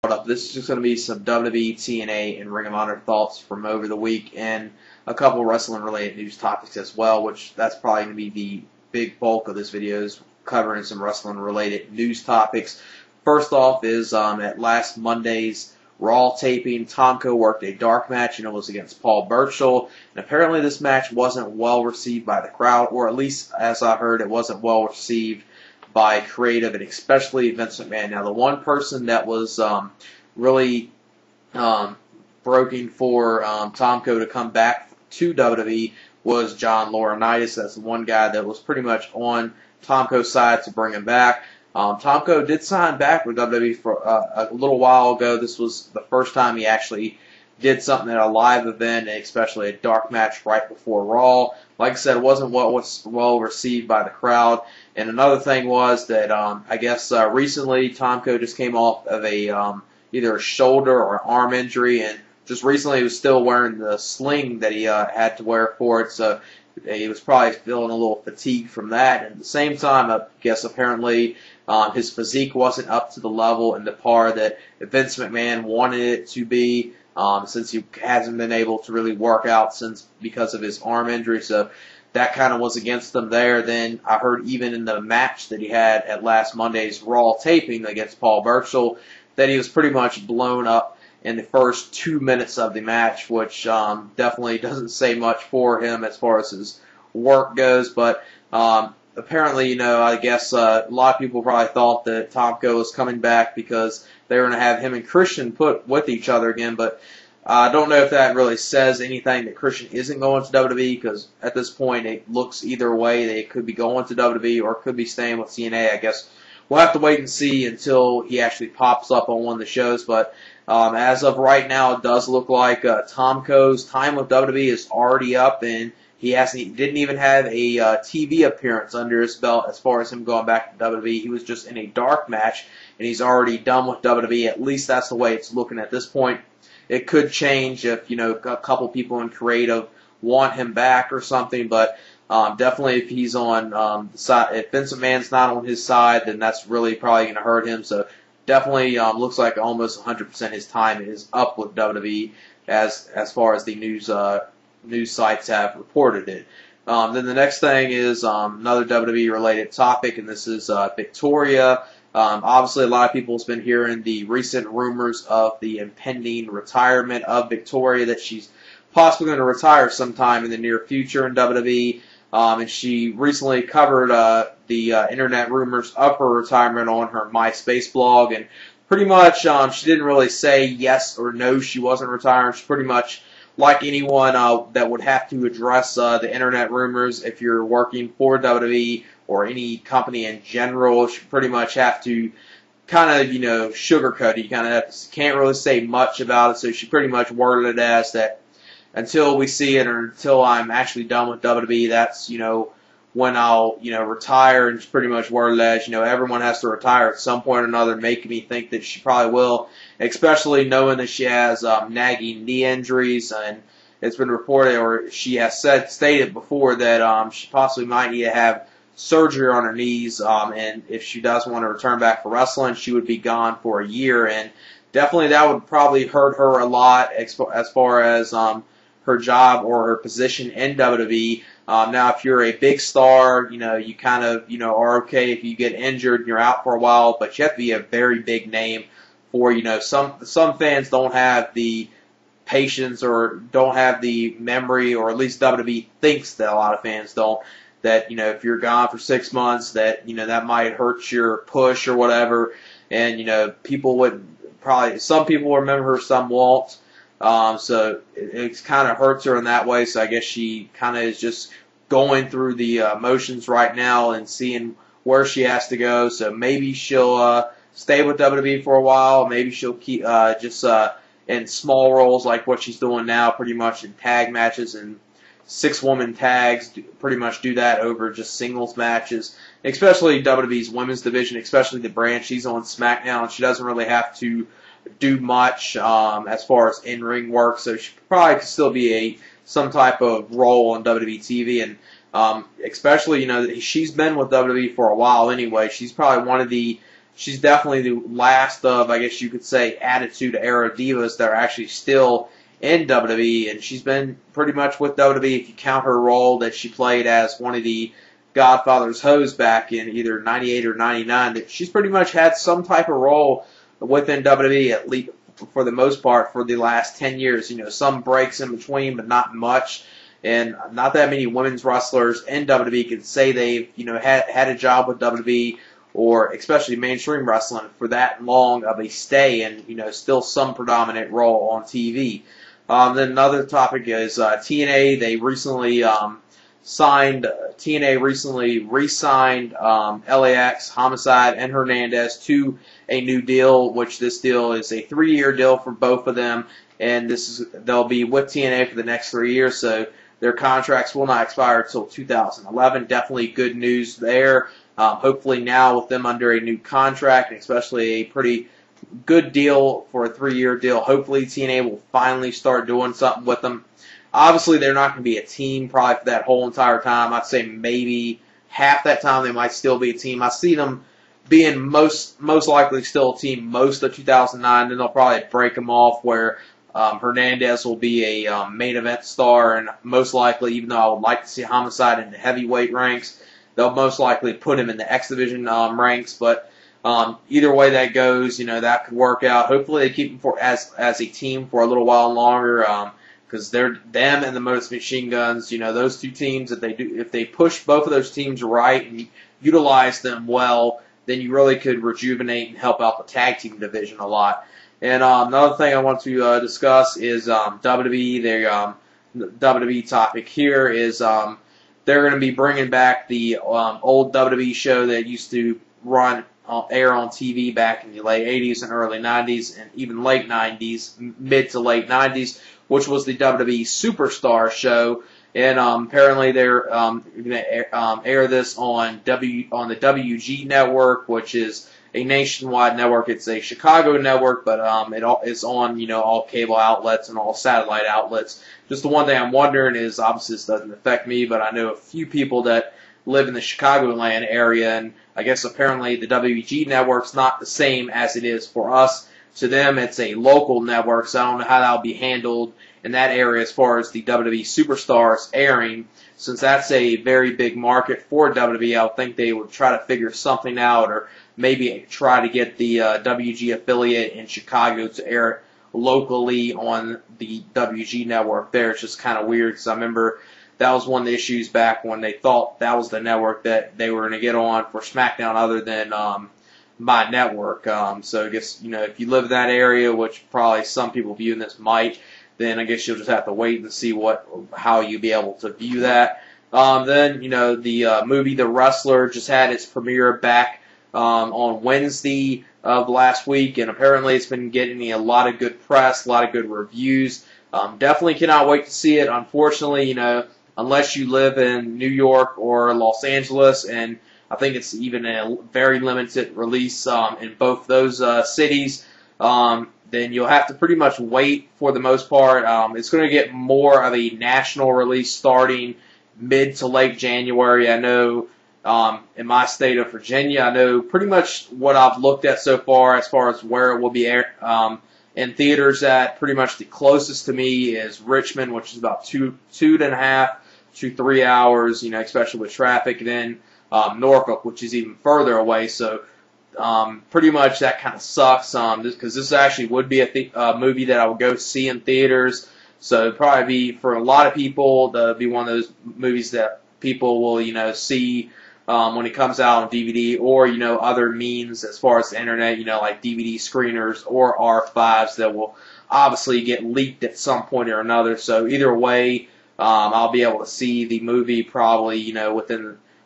Up. This is just going to be some WWE TNA and Ring of Honor thoughts from over the week and a couple wrestling related news topics as well, which that's probably going to be the big bulk of this video, is covering some wrestling related news topics. First off is at last Monday's Raw taping, Tomko worked a dark match, and it was against Paul Burchill. And apparently this match wasn't well received by the crowd, or at least as I heard, it wasn't well received by creative and especially Vince McMahon. Now, the one person that was really broking for Tomko to come back to WWE was John Laurinaitis. That's the one guy that was pretty much on Tomko's side to bring him back. Tomko did sign back with WWE for a little while ago. This was the first time he actually did something at a live event, especially a dark match right before Raw. Like I said, it wasn't what was well received by the crowd. And another thing was that I guess recently Tomko just came off of a either a shoulder or an arm injury, and just recently he was still wearing the sling that he had to wear for it, so he was probably feeling a little fatigued from that. And at the same time, I guess apparently his physique wasn't up to the level and the par that Vince McMahon wanted it to be, since he hasn't been able to really work out since because of his arm injury. So that kind of was against him there. Then I heard even in the match that he had at last Monday's Raw taping against Paul Burchill that he was pretty much blown up in the first 2 minutes of the match, which definitely doesn't say much for him as far as his work goes. But apparently, I guess a lot of people probably thought that Tomko was coming back because they were going to have him and Christian put with each other again. But I don't know if that really says anything that Christian isn't going to WWE, because at this point it looks either way. They could be going to WWE or could be staying with TNA. I guess we'll have to wait and see until he actually pops up on one of the shows. But as of right now, it does look like Tomko's time with WWE is already up, and he didn't even have a TV appearance under his belt as far as him going back to WWE. He was just in a dark match, and he's already done with WWE. At least that's the way it's looking at this point. It could change if, a couple people in creative want him back or something, but definitely if he's on the side, if Vince McMahon's not on his side, then that's really probably going to hurt him. So definitely looks like almost 100% his time is up with WWE as far as the news sites have reported it. Then the next thing is another WWE related topic, and this is Victoria. Obviously, a lot of people have been hearing the recent rumors of the impending retirement of Victoria, that she's possibly going to retire sometime in the near future in WWE. And she recently covered the internet rumors of her retirement on her MySpace blog, and pretty much she didn't really say yes or no she wasn't retiring. She's pretty much like anyone that would have to address the internet rumors. If you're working for WWE or any company in general, you pretty much have to kind of, sugarcoat it. You kind of can't really say much about it, so she pretty much worded it as that until we see it, or until I'm actually done with WWE, that's, when I'll, retire. And she pretty much worded it as, everyone has to retire at some point or another, making me think that she probably will, especially knowing that she has nagging knee injuries, and it's been reported, or she has stated before, that she possibly might need to have surgery on her knees, and if she does want to return back for wrestling, she would be gone for a year, and definitely that would probably hurt her a lot as far as her job or her position in WWE. Now, if you're a big star, you kind of, are okay if you get injured and you're out for a while, but you have to be a very big name for, some fans don't have the patience or don't have the memory, or at least WWE thinks that a lot of fans don't, that, if you're gone for 6 months, that, that might hurt your push or whatever, and, people would probably, some people will remember her, some won't. So it kind of hurts her in that way. So I guess she kind of is just going through the motions right now and seeing where she has to go. So maybe she'll stay with WWE for a while. Maybe she'll keep just in small roles like what she's doing now, pretty much in tag matches and 6-woman tags. Pretty much do that over just singles matches, especially WWE's women's division, especially the brand she's on SmackDown. She doesn't really have to do much as far as in-ring work, so she probably could still be some type of role on WWE TV, and especially, she's been with WWE for a while anyway. She's probably one of the she's definitely the last of, I guess you could say, Attitude Era divas that are actually still in WWE, and she's been pretty much with WWE if you count her role that she played as one of the Godfather's hoes back in either 98 or 99. That she's pretty much had some type of role within WWE, at least for the most part, for the last 10 years. You know, some breaks in between, but not much. And not that many women's wrestlers in WWE can say they've, you know, had a job with WWE, or especially mainstream wrestling, for that long of a stay, and, you know, still some predominant role on TV. Then another topic is TNA. They recently TNA recently re-signed LAX, Homicide, and Hernandez to a new deal, which this deal is a 3-year deal for both of them, and they'll be with TNA for the next 3 years, so their contracts will not expire until 2011. Definitely good news there. Hopefully now with them under a new contract, and especially a pretty good deal for a 3-year deal, hopefully TNA will finally start doing something with them. Obviously, they're not going to be a team probably for that whole entire time. I'd say maybe half that time they might still be a team. I see them being most likely still a team most of 2009. Then they'll probably break them off where Hernandez will be a main event star, and most likely, even though I would like to see Homicide in the heavyweight ranks, they'll most likely put him in the X Division ranks. But either way that goes, you know, that could work out. Hopefully they keep him as a team for a little while longer. Because they're them and the Motor Machine Guns, you know, those two teams. If they push both of those teams right and utilize them well, then you really could rejuvenate and help out the tag team division a lot. And another thing I want to discuss is WWE. Their WWE topic here is they're going to be bringing back the old WWE show that used to air on TV back in the late 80s and early 90s, and even late 90s, mid to late 90s, which was the WWE Superstars show. And apparently they're going to air this on the WG network, which is a nationwide network. It's a Chicago network, but it's on, you know, all cable outlets and all satellite outlets. Just the one thing I'm wondering is, obviously this doesn't affect me, but I know a few people that live in the Chicagoland area, and I guess apparently the WG network's not the same as it is for us. To them, it's a local network, so I don't know how that'll be handled in that area as far as the WWE Superstars airing. Since that's a very big market for WWE, I would think they would try to figure something out, or maybe try to get the WG affiliate in Chicago to air locally on the WG network there. It's just kind of weird, because I remember that was one of the issues back when they thought that was the network that they were going to get on for SmackDown other than my network. So I guess, you know, if you live in that area, which probably some people viewing this might, then I guess you'll just have to wait and see how you'll be able to view that. Then, you know, the movie The Wrestler just had its premiere back on Wednesday of last week, and apparently it's been getting a lot of good press, a lot of good reviews. Definitely cannot wait to see it. Unfortunately, you know, unless you live in New York or Los Angeles, and I think it's even a very limited release in both those cities, then you'll have to pretty much wait for the most part. It's going to get more of a national release starting mid to late January. I know in my state of Virginia, I know pretty much what I've looked at so far as where it will be in theaters at. Pretty much the closest to me is Richmond, which is about 2.5 to 3 hours, you know, especially with traffic. And then Norfolk, which is even further away. So pretty much that kind of sucks, because this actually would be a movie that I would go see in theaters. So it'd probably be, for a lot of people, be one of those movies that people will, you know, see when it comes out on DVD, or, you know, other means as far as the internet, you know, like DVD screeners or R5s that will obviously get leaked at some point or another. So either way, I'll be able to see the movie probably, you know,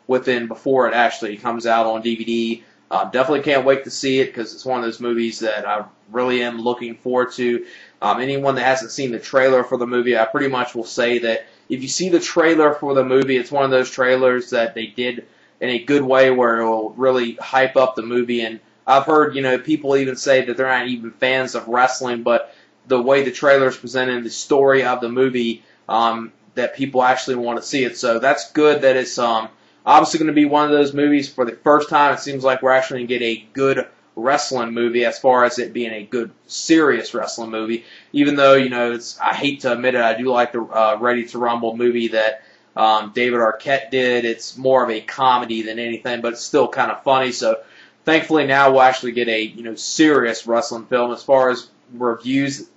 within before it actually comes out on DVD. Definitely can't wait to see it, because it's one of those movies that I really am looking forward to. Anyone that hasn't seen the trailer for the movie, I pretty much will say that if you see the trailer for the movie, it's one of those trailers that they did in a good way where it will really hype up the movie. And I've heard, you know, people even say that they're not even fans of wrestling, but the way the trailer is presented, the story of the movie, that people actually want to see it. So that's good that it's obviously going to be one of those movies for the first time. It seems like we're actually going to get a good wrestling movie as far as it being a good, serious wrestling movie. Even though, you know, I hate to admit it, I do like the Ready to Rumble movie that David Arquette did. It's more of a comedy than anything, but it's still kind of funny. So thankfully now we'll actually get a, you know, serious wrestling film. As far as reviews,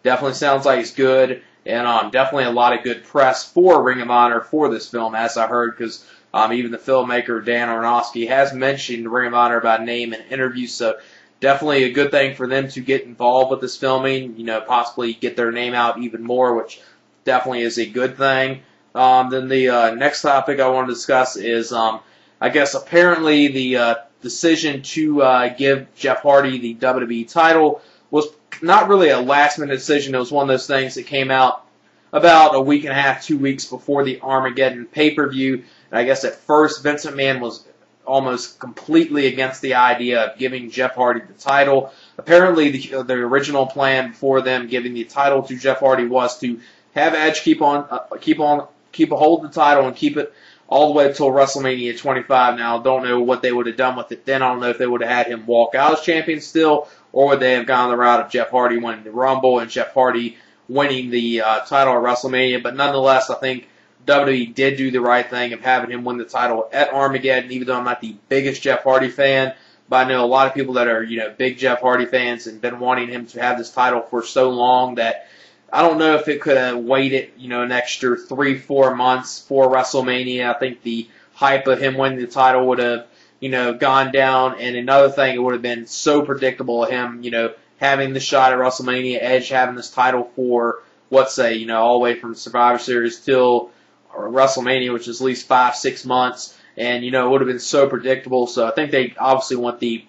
definitely sounds like it's good, and definitely a lot of good press for Ring of Honor for this film, as I heard, because even the filmmaker, Dan Aronofsky, has mentioned Ring of Honor by name in interviews, so definitely a good thing for them to get involved with this filming, you know, possibly get their name out even more, which definitely is a good thing. Then the next topic I want to discuss is, I guess, apparently the decision to give Jeff Hardy the WWE title was not really a last-minute decision. It was one of those things that came out about a week and a half, 2 weeks before the Armageddon pay-per-view. And I guess at first Vince McMahon was almost completely against the idea of giving Jeff Hardy the title. Apparently the original plan for them giving the title to Jeff Hardy was to have Edge keep a hold of the title and keep it all the way until WrestleMania 25. Now, I don't know what they would have done with it then. I don't know if they would have had him walk out as champion still, or would they have gone the route of Jeff Hardy winning the Rumble and Jeff Hardy winning the title at WrestleMania. But nonetheless, I think WWE did do the right thing of having him win the title at Armageddon, even though I'm not the biggest Jeff Hardy fan. But I know a lot of people that are, you know, big Jeff Hardy fans and been wanting him to have this title for so long that I don't know if it could have waited, you know, an extra 3-4 months for WrestleMania. I think the hype of him winning the title would have, you know, gone down. And another thing, it would have been so predictable of him, you know, having the shot at WrestleMania, Edge having this title for, let's say, you know, all the way from Survivor Series till WrestleMania, which is at least 5-6 months. And, you know, it would have been so predictable. So I think they obviously went the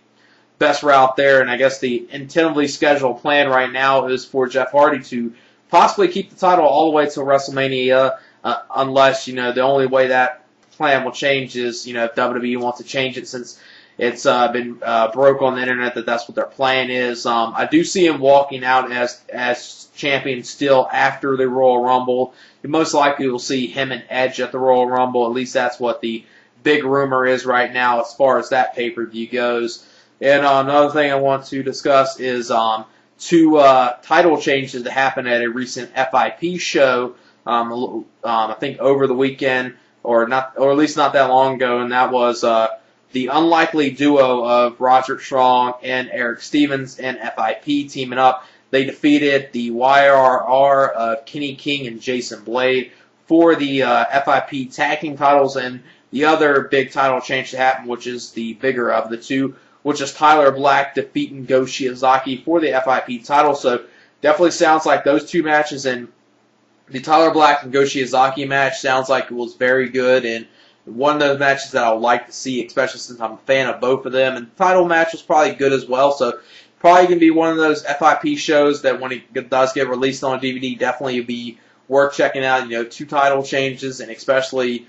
best route there. And I guess the tentatively scheduled plan right now is for Jeff Hardy to possibly keep the title all the way to WrestleMania, unless, you know, the only way that plan will change is, you know, if WWE wants to change it, since it's been broke on the internet that that's what their plan is. I do see him walking out as champion still after the Royal Rumble. You most likely will see him and Edge at the Royal Rumble. At least that's what the big rumor is right now as far as that pay-per-view goes. And another thing I want to discuss is two title changes that happened at a recent FIP show. I think over the weekend, or at least not that long ago, and that was the unlikely duo of Roderick Strong and Eric Stevens and FIP teaming up. They defeated the YRR of Kenny King and Jason Blade for the FIP tag team titles. And the other big title change that happened, which is the bigger of the two, which is Tyler Black defeating Go Shiozaki for the FIP title. So definitely sounds like those two matches, and the Tyler Black and Go Shiozaki match sounds like it was very good, and one of those matches that I would like to see, especially since I'm a fan of both of them. And the title match was probably good as well, so probably going to be one of those FIP shows that when it does get released on DVD, definitely be worth checking out. You know, two title changes, and especially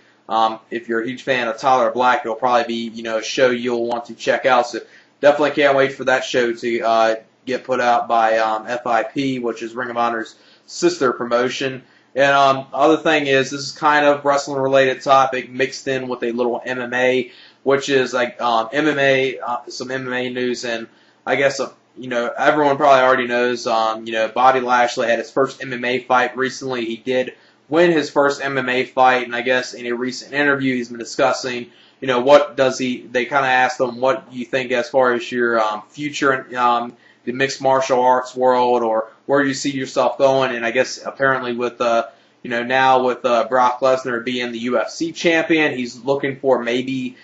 if you're a huge fan of Tyler Black, it'll probably be, you know, a show you'll want to check out. So definitely can't wait for that show to get put out by FIP, which is Ring of Honor's sister promotion. And other thing is, this is kind of wrestling related topic mixed in with a little MMA, which is like MMA, some MMA news. And I guess you know, everyone probably already knows, you know, Bobby Lashley had his first MMA fight recently. He did win his first MMA fight, and I guess in a recent interview he's been discussing, you know, what does they kind of asked him, what do you think as far as your future in the mixed martial arts world, or where do you see yourself going? And I guess apparently with, you know, now with Brock Lesnar being the UFC champion, he's looking for maybe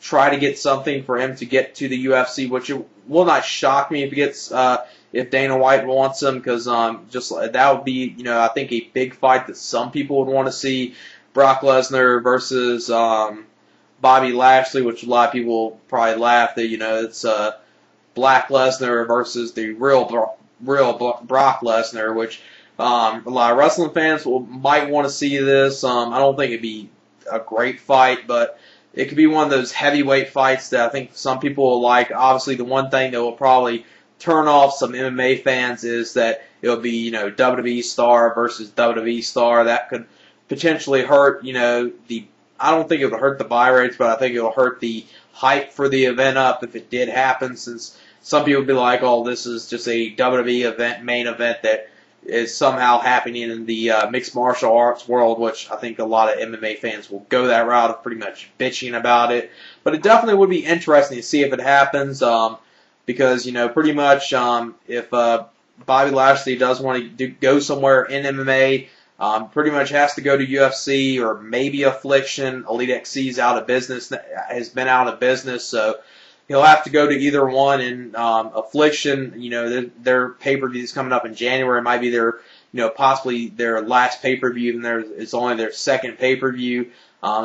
try to get something for him to get to the UFC, which it will not shock me if he gets, if Dana White wants him, because just that would be, you know, I think a big fight that some people would want to see. Brock Lesnar versus Bobby Lashley, which a lot of people probably laugh that, you know, it's Black Lesnar versus the real Brock Lesnar, which a lot of wrestling fans might want to see this. I don't think it'd be a great fight, but it could be one of those heavyweight fights that I think some people will like. Obviously, the one thing that will probably turn off some MMA fans is that it'll be, you know, WWE star versus WWE star. That could potentially hurt, you know, I don't think it would hurt the buy rates, but I think it will hurt the hype for the event up if it did happen, since some people would be like, oh, this is just a WWE event, main event that is somehow happening in the mixed martial arts world, which I think a lot of MMA fans will go that route of pretty much bitching about it. But it definitely would be interesting to see if it happens, because, pretty much if Bobby Lashley does want to go somewhere in MMA, pretty much has to go to UFC or maybe Affliction. Elite XC is out of business, has been out of business, so he'll have to go to either one. In Affliction, their pay-per-view is coming up in January. It might be their, possibly their last pay-per-view, and it's only their second pay-per-view.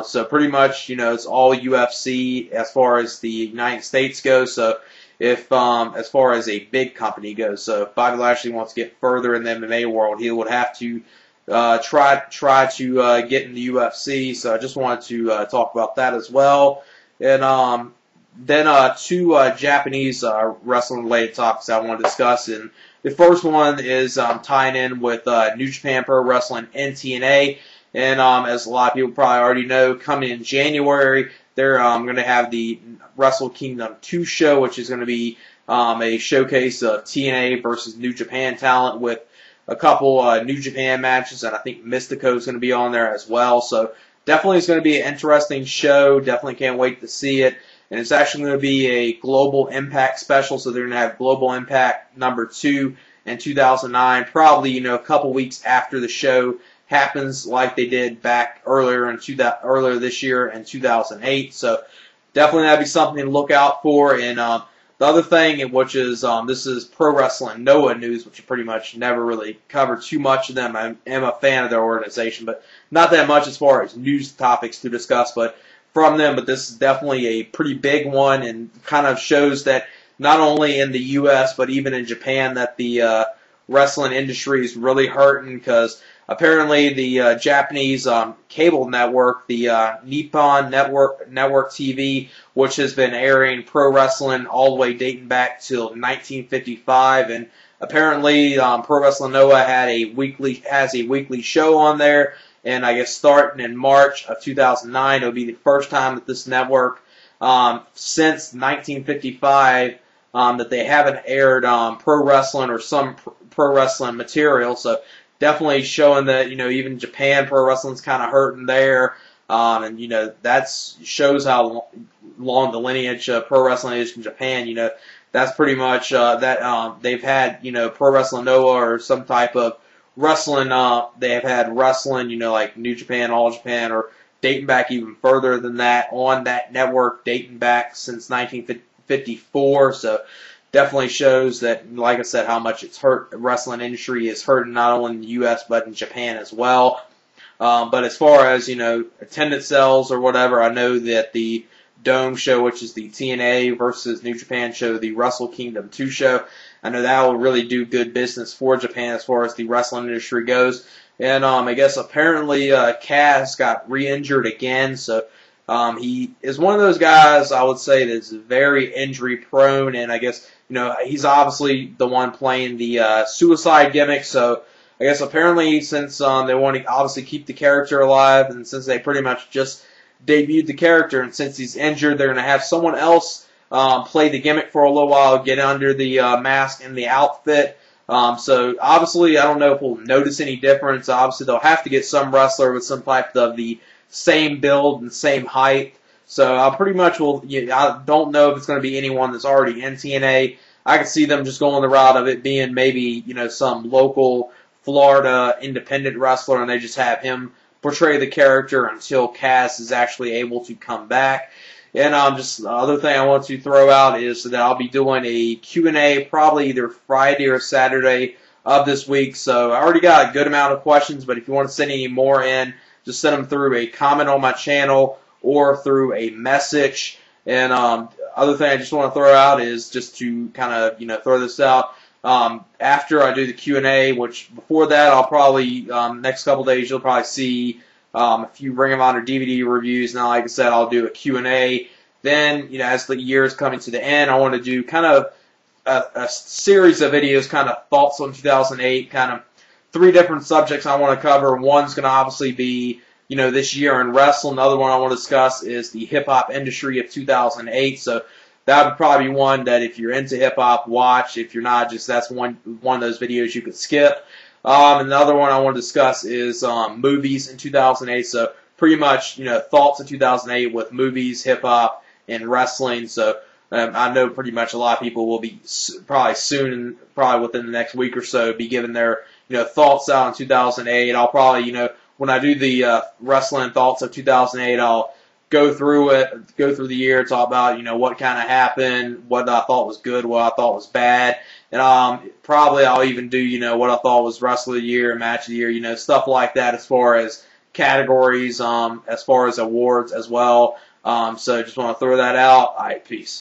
So pretty much, it's all UFC as far as the United States goes. So if, as far as a big company goes, so if Bobby Lashley wants to get further in the MMA world, he would have to try to get in the UFC. So I just wanted to talk about that as well. And then two Japanese wrestling-related topics I want to discuss. And the first one is tying in with New Japan Pro Wrestling and TNA. And as a lot of people probably already know, coming in January, they're going to have the Wrestle Kingdom 2 show, which is going to be a showcase of TNA versus New Japan talent with a couple New Japan matches, and I think Mystico is going to be on there as well. So definitely it's going to be an interesting show. Definitely can't wait to see it. And it's actually going to be a Global Impact special, so they're going to have Global Impact number 2 in 2009, probably, a couple weeks after the show happens, like they did back earlier this year in 2008. So definitely that'd be something to look out for. And the other thing, which is this is Pro Wrestling Noah news, which I pretty much never really cover too much of them. I am a fan of their organization, but not that much as far as news topics to discuss, but from them. But this is definitely a pretty big one, and kind of shows that not only in the U.S. but even in Japan that the wrestling industry is really hurting, because apparently the Japanese cable network, the Nippon Network TV, which has been airing pro wrestling all the way dating back till 1955, and apparently Pro Wrestling Noah has a weekly show on there. And I guess starting in March of 2009, it'll be the first time that this network, since 1955, that they haven't aired pro wrestling or some pro wrestling material. So definitely showing that, even Japan pro wrestling's kind of hurting there. And, that shows how long the lineage of pro wrestling is from Japan. That's pretty much that they've had, Pro Wrestling Noah or some type of wrestling, they have had wrestling, like New Japan, All Japan, or dating back even further than that on that network, dating back since 1954. So definitely shows that, like I said, how much it's hurt. The wrestling industry is hurting not only in the U.S. but in Japan as well. But as far as, attendance sales or whatever, I know that the Dome show, which is the TNA versus New Japan show, the Wrestle Kingdom 2 show, I know that will really do good business for Japan as far as the wrestling industry goes. And I guess apparently Kaz got re-injured again, so he is one of those guys, I would say, that's very injury prone, and I guess, he's obviously the one playing the suicide gimmick, so I guess apparently since they want to obviously keep the character alive, and since they pretty much just debuted the character, and since he's injured, they're going to have someone else play the gimmick for a little while, get under the mask and the outfit. So obviously, I don't know if we'll notice any difference. Obviously, they'll have to get some wrestler with some type of the same build and same height. So I pretty much will. I don't know if it's going to be anyone that's already in TNA. I could see them just going the route of it being maybe some local Florida independent wrestler, and they just have him portray the character until Cass is actually able to come back. And just the other thing I want to throw out is that I'll be doing a Q&A probably either Friday or Saturday of this week. So I already got a good amount of questions, but if you want to send any more in, just send them through a comment on my channel or through a message. And other thing I just want to throw out is just to kind of throw this out. After I do the Q&A, which before that I'll probably next couple days you'll probably see a few Ring of Honor DVD reviews. Now, like I said, I'll do a Q&A. Then, as the year is coming to the end, I want to do kind of a series of videos, kind of thoughts on 2008, kind of 3 different subjects I want to cover. One's going to obviously be, this year in wrestling. The other one I want to discuss is the hip-hop industry of 2008. So that would probably be one that if you're into hip hop, watch. If you're not, just that's one of those videos you could skip. Another one I want to discuss is movies in 2008. So pretty much, thoughts of 2008 with movies, hip hop, and wrestling. So I know pretty much a lot of people will be probably within the next week or so, be giving their thoughts out in 2008. I'll probably when I do the wrestling thoughts of 2008, I'll go through the year, talk about what kind of happened, what I thought was good, what I thought was bad, and probably I'll even do what I thought was wrestler of the year, match of the year, stuff like that as far as categories, as far as awards as well. So just want to throw that out. All right, peace.